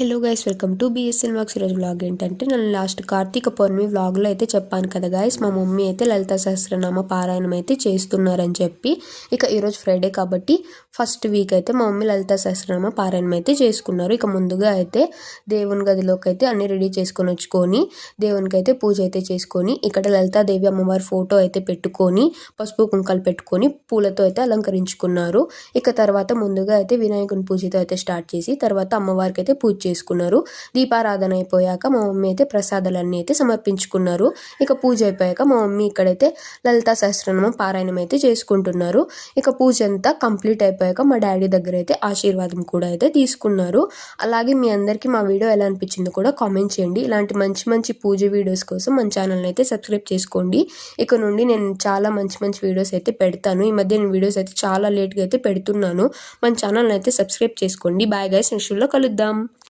Hello guys, welcome to BSN vlogs. ఈరోజు vlog ఏంటంటే, నేను లాస్ట్ కార్తీక పౌర్ణమి వ్లాగ్లో అయితే చెప్పాను కదా గైస్, మా మమ్మీ అయితే లలితా సహస్రనామ పారాయణం అయితే చేస్తున్నారని చెప్పి. ఇక ఈరోజు ఫ్రైడే కాబట్టి ఫస్ట్ వీక్ అయితే మా మమ్మీ లలితా సహస్రనామ పారాయణం అయితే చేసుకున్నారు. ఇక ముందుగా అయితే దేవుని గదిలోకి అయితే అన్ని రెడీ చేసుకొని వచ్చుకొని దేవునికి అయితే పూజ అయితే చేసుకొని, ఇక్కడ లలితాదేవి అమ్మవారి ఫోటో అయితే పెట్టుకొని పసుపు కుంకాలు పెట్టుకొని పూలతో అయితే అలంకరించుకున్నారు. ఇక తర్వాత ముందుగా అయితే వినాయకుని పూజతో అయితే స్టార్ట్ చేసి తర్వాత అమ్మవారికి అయితే పూజ చేసుకున్నారు. దీపారాధన అయిపోయాక మా మమ్మీ అయితే ప్రసాదాలన్నీ అయితే సమర్పించుకున్నారు. ఇక పూజ అయిపోయాక మా మమ్మీ ఇక్కడైతే లలితా సహస్రనామం పారాయణం అయితే చేసుకుంటున్నారు. ఇక పూజ అంతా కంప్లీట్ అయిపోయాక మా డాడీ దగ్గర అయితే ఆశీర్వాదం కూడా అయితే తీసుకున్నారు. అలాగే మీ అందరికీ మా వీడియో ఎలా అనిపించిందో కూడా కామెంట్ చేయండి. ఇలాంటి మంచి మంచి పూజ వీడియోస్ కోసం మన ఛానల్ని అయితే సబ్స్క్రైబ్ చేసుకోండి. ఇక నుండి నేను చాలా మంచి మంచి వీడియోస్ అయితే పెడతాను. ఈ మధ్య నేను వీడియోస్ అయితే చాలా లేట్గా అయితే పెడుతున్నాను. మన ఛానల్ని అయితే సబ్స్క్రైబ్ చేసుకోండి. బాయ్ గైస్, నెక్స్ట్ వీడియోలో కలుద్దాం.